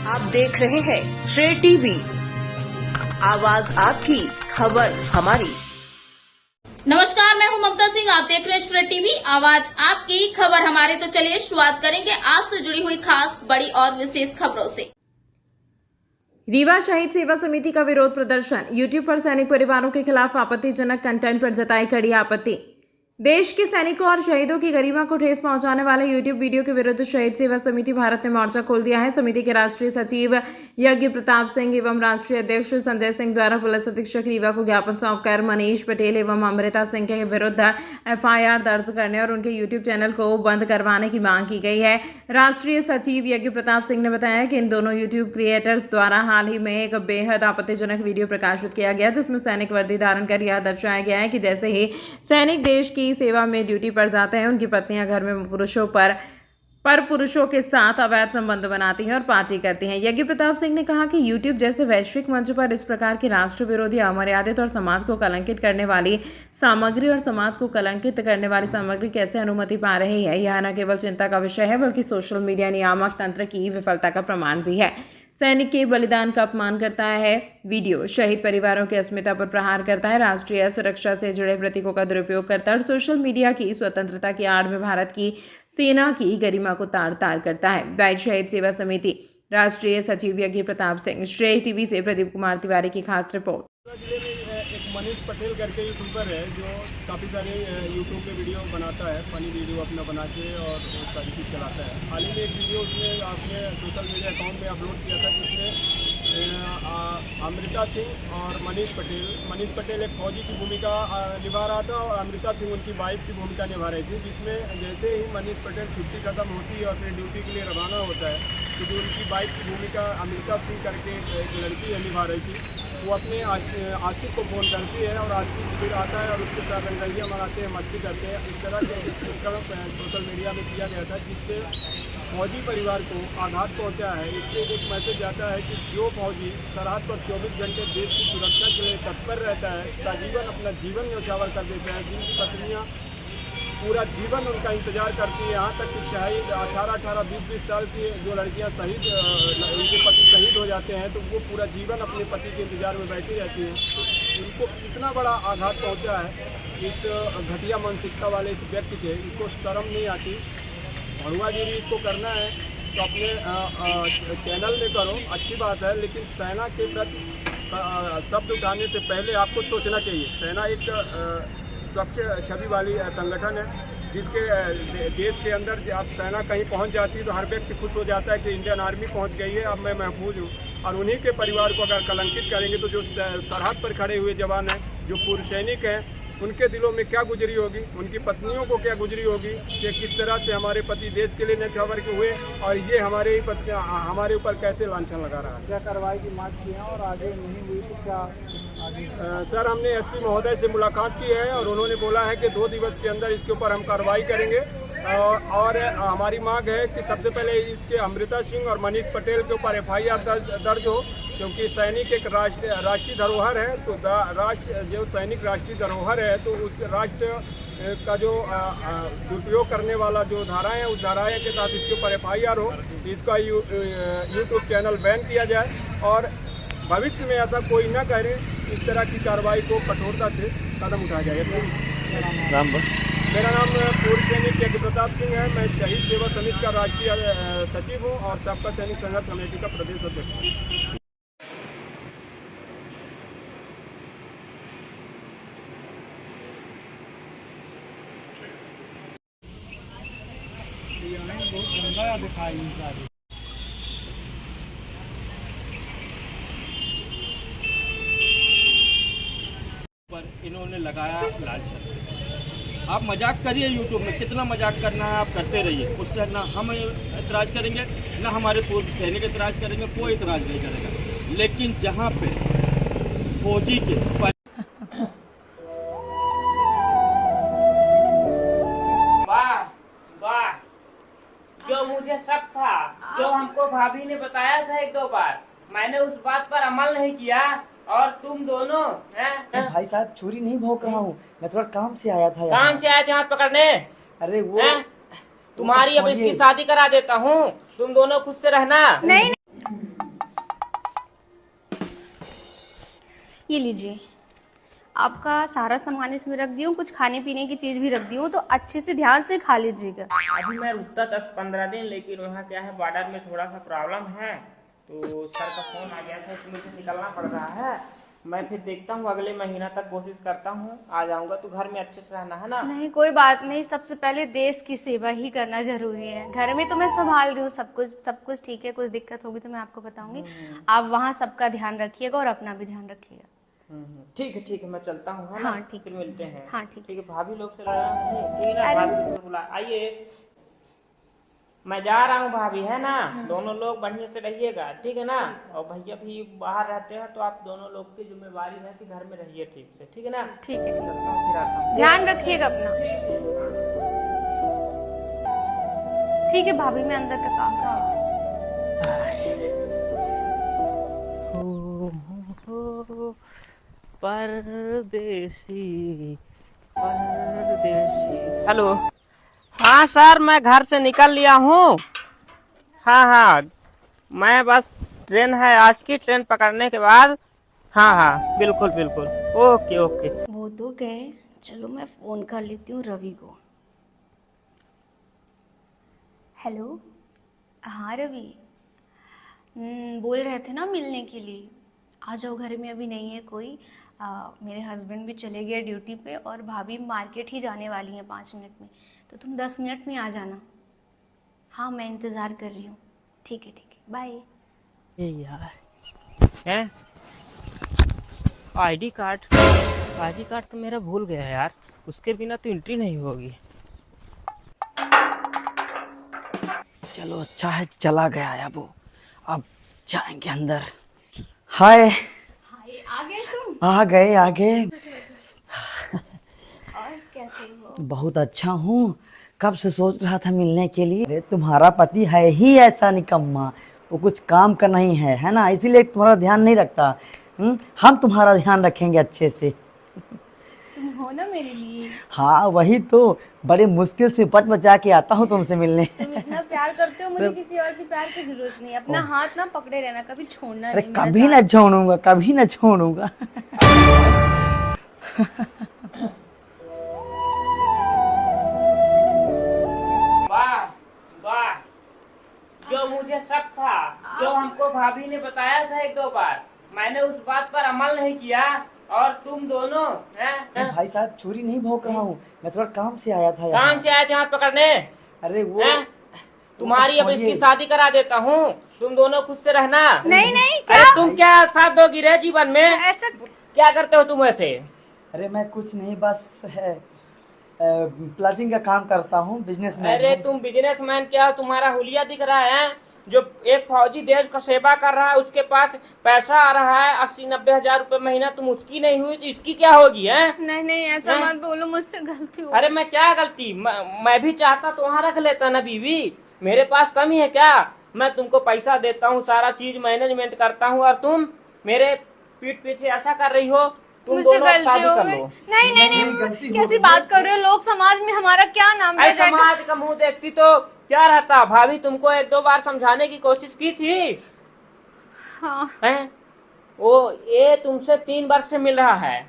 आप देख रहे हैं श्रेय टीवी, आवाज आपकी, खबर हमारी। नमस्कार, मैं हूं ममता सिंह। आप देख रहे हैं श्रेय टीवी, आवाज आपकी, खबर हमारी। तो चलिए शुरुआत करेंगे आज से जुड़ी हुई खास, बड़ी और विशेष खबरों से। रीवा शहीद सेवा समिति का विरोध प्रदर्शन। यूट्यूब पर सैनिक परिवारों के खिलाफ आपत्तिजनक कंटेंट पर जताई कड़ी आपत्ति। देश के सैनिकों और शहीदों की गरिमा को ठेस पहुंचाने वाले यूट्यूब वीडियो के विरुद्ध शहीद सेवा समिति भारत ने मोर्चा खोल दिया है। समिति के राष्ट्रीय सचिव यज्ञ प्रताप सिंह एवं राष्ट्रीय अध्यक्ष संजय सिंह द्वारा पुलिस अधीक्षक रीवा को ज्ञापन सौंपकर मनीष पटेल एवं अमृता सिंह के विरुद्ध FIR दर्ज करने और उनके यूट्यूब चैनल को बंद करवाने की मांग की गई है। राष्ट्रीय सचिव यज्ञ प्रताप सिंह ने बताया कि इन दोनों यूट्यूब क्रिएटर्स द्वारा हाल ही में एक बेहद आपत्तिजनक वीडियो प्रकाशित किया गया, जिसमें सैनिक वर्दी धारण कर यह दर्शाया गया है कि जैसे ही सैनिक देश की सेवा में ड्यूटी पर जाते हैं, उनकी पत्नियां घर में पुरुषों के साथ अवैध संबंध बनाती हैं और पार्टी करती हैं। यज्ञ प्रताप सिंह ने कहा कि यूट्यूब जैसे वैश्विक मंच पर इस प्रकार की राष्ट्र विरोधी, अमर्यादित और समाज को कलंकित करने वाली सामग्री कैसे अनुमति पा रही है। यह न केवल चिंता का विषय है, बल्कि सोशल मीडिया नियामक तंत्र की विफलता का प्रमाण भी है। सैनिक के बलिदान का अपमान करता है वीडियो, शहीद परिवारों की अस्मिता पर प्रहार करता है, राष्ट्रीय सुरक्षा से जुड़े प्रतीकों का दुरुपयोग करता है और सोशल मीडिया की स्वतंत्रता की आड़ में भारत की सेना की गरिमा को तार-तार करता है। बाइट शहीद सेवा समिति राष्ट्रीय सचिव यज्ञ प्रताप सिंह। श्रेय टीवी से प्रदीप कुमार तिवारी की खास रिपोर्ट। जिले में एक मनीष पटेल करके यूट्यूबर है जो काफ़ी सारे यूट्यूब पे वीडियो बनाता है, फनी वीडियो अपना बना के और सारी चीज़ चलाता है। हाल ही में एक वीडियो उसने अपने सोशल मीडिया अकाउंट में अपलोड किया था, जिसमें अमृता सिंह और मनीष पटेल एक फौजी की भूमिका निभा रहा था और अमृता सिंह उनकी वाइफ की भूमिका निभा रही थी। जिसमें जैसे ही मनीष पटेल छुट्टी खत्म होती है और फिर ड्यूटी के लिए रवाना होता है, तो जो उनकी वाइफ की भूमिका अमृता सिंह करके एक लड़की है निभा रही थी, वो अपने आसिफ को फ़ोन करती है और आसिफ फिर आता है और उसके साथ रंगैया मनाते हैं, मस्ती करते हैं। इस तरह के चित्रण सोशल मीडिया में किया गया था, जिससे फौजी परिवार को आघात पहुंचा है। इससे एक मैसेज आता है कि जो फौजी सरहद पर 24 घंटे देश की सुरक्षा के लिए तत्पर रहता है, अपना जीवन न्यौछावर कर देता है, जिनकी पत्नियाँ पूरा जीवन उनका इंतजार करती है, यहाँ तक कि शहीद 18-18, 20-20 साल की जो लड़कियाँ उनके पति शहीद हो जाते हैं, तो वो पूरा जीवन अपने पति के इंतजार में बैठी रहती हैं। तो इनको इतना बड़ा आघात पहुँचा है इस घटिया मानसिकता वाले इस व्यक्ति के, इसको शर्म नहीं आती। भड़ुआगिरी इसको करना है तो अपने चैनल में करो, अच्छी बात है, लेकिन सेना के प्रति शब्द उठाने से पहले आपको सोचना चाहिए। सेना एक स्वच्छ छवि वाली संगठन है, जिसके देश के अंदर अब सेना कहीं पहुंच जाती है तो हर व्यक्ति खुश हो जाता है कि इंडियन आर्मी पहुंच गई है, अब मैं महफूज हूं। और उन्हीं के परिवार को अगर कलंकित करेंगे तो जो सरहद पर खड़े हुए जवान हैं, जो पूर्व सैनिक हैं, उनके दिलों में क्या गुजरी होगी, उनकी पत्नियों को क्या गुजरी होगी कि किस तरह से हमारे पति देश के लिए न्यौछावर के हुए और ये हमारे ही पत्नियाँ हमारे ऊपर कैसे लांछन लगा रहा है। क्या कार्रवाई की मांग की है और आगे नहीं हुई तो क्या सर, हमने SP महोदय से मुलाकात की है और उन्होंने बोला है कि 2 दिवस के अंदर इसके ऊपर हम कार्रवाई करेंगे। और हमारी मांग है कि सबसे पहले इसके अमृता सिंह और मनीष पटेल के ऊपर FIR दर्ज हो, क्योंकि सैनिक एक राष्ट्रीय धरोहर है। तो जो सैनिक राष्ट्रीय धरोहर है, तो उस राष्ट्र का जो दुरुपयोग करने वाला जो धाराएं हैं, उस धाराएं के साथ इसके ऊपर FIR हो, इसका यूट्यूब चैनल बैन किया जाए और भविष्य में ऐसा कोई न करे, इस तरह की कार्रवाई को कठोरता से कदम उठाया जाएगा। मेरा नाम पूर्व सैनिक यज्ञ प्रताप सिंह है। मैं शहीद सेवा समिति का राष्ट्रीय सचिव हूँ और सबका सैनिक संघर्ष समिति का प्रदेश अध्यक्ष हूँ। बहुत गंदा दिखाई पर इन्होंने लगाया लालच। आप मजाक करिए, यूट्यूब में कितना मजाक करना है आप करते रहिए, उससे ना हम एतराज़ करेंगे ना हमारे पूर्व सैनिक एतराज़ करेंगे, कोई एतराज़ नहीं करेगा। लेकिन जहाँ पे फौजी के वाह, जो मुझे शक था, जो हमको भाभी ने बताया था 1-2 बार, मैंने उस बात पर अमल नहीं किया और तुम दोनों भाई साहब छुरी नहीं भोंक रहा हूँ, मैं थोड़ा काम से आया था। काम से आए थे हाथ पकड़ने? अरे वो तुम्हारी अब इसकी शादी करा देता हूँ, तुम दोनों खुद से रहना। नहीं ये लीजिए, आपका सारा सामान इसमें रख दी हूँ, कुछ खाने पीने की चीज़ भी रख दी हूँ, तो अच्छे से ध्यान से खा लीजिएगा। अभी मैं रुकता 10-15 दिन, लेकिन वहाँ क्या है, बॉर्डर में थोड़ा सा प्रॉब्लम है, तो सर का फोन आ गया था, इसमें मुझे निकलना पड़ रहा है। मैं फिर देखता हूँ, अगले महीना तक कोशिश करता हूँ आ जाऊंगा। तो घर में अच्छे से रहना है ना? नहीं कोई बात नहीं, सबसे पहले देश की सेवा ही करना जरूरी है। घर में तो मैं संभाल रही हूँ सब कुछ ठीक है, कुछ दिक्कत होगी तो मैं आपको बताऊंगी। आप वहाँ सबका ध्यान रखिएगा और अपना भी ध्यान रखिएगा। ठीक है, मैं चलता हूँ, है ना? हाँ, ठीक फिर मिलते हैं। हाँ, ठीक है। भाभी लोग से लड़ा नहीं, ठीक है ना? भाभी लोग से बुला, आइए, मैं जा रहा हूँ भाभी, है ना? दोनों लोग बढ़िया से रहिएगा, ठीक है ना? और भैया भी बाहर रहते हैं, तो आप दोनों लोग की जिम्मेवारी है कि घर में रहिए ठीक से, ठीक है ना? ठीक है, चलता हूँ, फिर आता हूँ। ध्यान रखिएगा अपना। ठीक है भाभी, मैं अंदर का काम कर परदेसी। हेलो, हाँ सर, मैं घर से निकल लिया हूँ। हाँ, मैं बस ट्रेन है आज की, ट्रेन पकड़ने के बाद। हाँ, बिल्कुल, ओके। वो तो गए, चलो मैं फोन कर लेती हूँ रवि को। हेलो, हाँ रवि, बोल रहे थे ना मिलने के लिए। आ जाओ, घर में अभी नहीं है कोई। मेरे हस्बैंड भी चले गए ड्यूटी पे और भाभी मार्केट ही जाने वाली हैं 5 मिनट में, तो तुम 10 मिनट में आ जाना। हाँ, मैं इंतज़ार कर रही हूँ। ठीक है, बाय। ये यार हैं, आईडी कार्ड तो मेरा भूल गया यार, उसके बिना तो एंट्री नहीं होगी। चलो अच्छा है, चला गया है वो। अब जाएंगे अंदर। हाय, आ गए तुम? आ गए। और कैसे हो? बहुत अच्छा हूँ, कब से सोच रहा था मिलने के लिए। अरे तुम्हारा पति है ही ऐसा निकम्मा, वो कुछ काम का नहीं है ना? इसीलिए तुम्हारा ध्यान नहीं रखता। हम तुम्हारा ध्यान रखेंगे अच्छे से। तुम हो ना मेरे लिए। हाँ वही तो, बड़े मुश्किल से बचा के आता हूँ तुमसे मिलने। तुम इतना प्यार करते हो, मुझे किसी और की प्यार की जरूरत नहीं। अपना हाथ ना पकड़े रहना, कभी छोड़ना अरे नहीं। कभी न छोड़ूंगा। वाह, जो मुझे शक था, जो हमको भाभी ने बताया था 1-2 बार, मैंने उस बात पर अमल नहीं किया, और तुम दोनों हैं? भाई साहब, चोरी नहीं भोंक रहा हूँ, मैं थोड़ा काम से आया था। काम से आए थे हाथ पकड़ने? अरे वो तुम्हारी अब इसकी शादी करा देता हूँ, तुम दोनों खुद से रहना। नहीं, अरे तुम क्या साथ दोगी रे जीवन में? ऐसा क्या करते हो तुम ऐसे? अरे मैं कुछ नहीं, बस है प्लाटिंग का काम करता हूँ, बिजनेसमैन। अरे तुम बिजनेसमैन क्या, तुम्हारा हुलिया दिख रहा है? जो एक फौजी देश का सेवा कर रहा है, उसके पास पैसा आ रहा है 80-90 हजार रुपए महीना, तुम उसकी नहीं हुई तो इसकी क्या होगी? है नहीं, ऐसा मत बोलो, मुझसे गलती हो। अरे मैं क्या गलती, मैं भी चाहता तो वहाँ रख लेता ना बीवी, मेरे पास कमी है क्या? मैं तुमको पैसा देता हूँ, सारा चीज मैनेजमेंट करता हूँ, और तुम मेरे पीठ पीछे ऐसा कर रही हो। तुम दोनों शादी कर लो। नहीं, कैसी बात कर रहे हो? लोग समाज में हमारा क्या नाम ले जाएगा? समाज का मुंह देखती तो क्या रहता? भाभी तुमको 1-2 बार समझाने की कोशिश की थी। हाँ। हैं? वो ये तुमसे 3 वर्ष से मिल रहा है।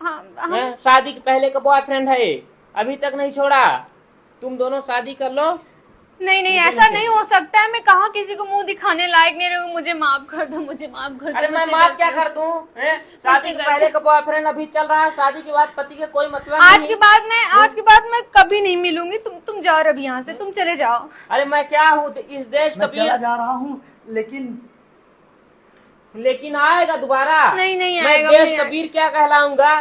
हाँ। शादी के पहले का बॉयफ्रेंड है, अभी तक नहीं छोड़ा। तुम दोनों शादी कर लो। नहीं, ऐसा नहीं हो सकता है। मैं कहाँ किसी को मुंह दिखाने लायक नहीं रहूँ। मुझे माफ कर दो। अरे मैं माफ क्या कर दूं? शादी के पहले का बॉयफ्रेंड अभी चल रहा है, शादी के बाद पति का कोई मतलब नहीं। आज के बाद मैं कभी नहीं मिलूंगी। तुम जाओ अभी यहाँ से, तुम चले जाओ। अरे मैं क्या हूँ इस देश का? चला जा रहा हूँ, लेकिन आएगा दोबारा। नहीं मैं आएगा। देश का वीर क्या कहलाऊंगा?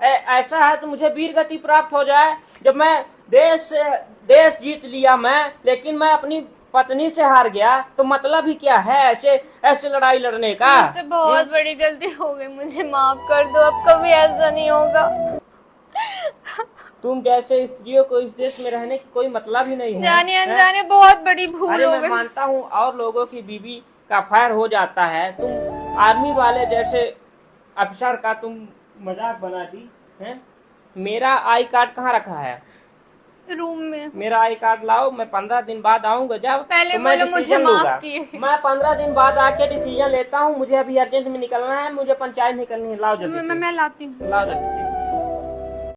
ऐसा है तो मुझे वीर गति प्राप्त हो जाए। जब मैं देश जीत लिया मैं, लेकिन मैं अपनी पत्नी से हार गया, तो मतलब ही क्या है ऐसे लड़ाई लड़ने का? मुझसे बहुत बड़ी गलती हो गई, मुझे माफ कर दो। अब कभी ऐसा नहीं होगा। तुम जैसे स्त्रियों को इस देश में रहने की कोई मतलब ही नहीं है। जाने अनजाने बहुत बड़ी भूल हो गई। मैं मानता हूँ और लोगों की बीवी का फायर हो जाता है, तुम आर्मी वाले जैसे अफसर का तुम मजाक बना दी है। मेरा आई कार्ड कहाँ रखा है? रूम में। मेरा आई कार्ड लाओ, मैं 15 दिन बाद आऊंगा जब पहले तो मैं बोलो मुझे डिसीजन माफ लूंगा। किए। मैं 15 दिन बाद आके डिसीजन लेता हूँ। मुझे अभी अर्जेंट में निकलना है, मुझे पंचायत नहीं करनी है। लाओ जल्दी से। मैं लाती हूँ। लाओ जल्दी से।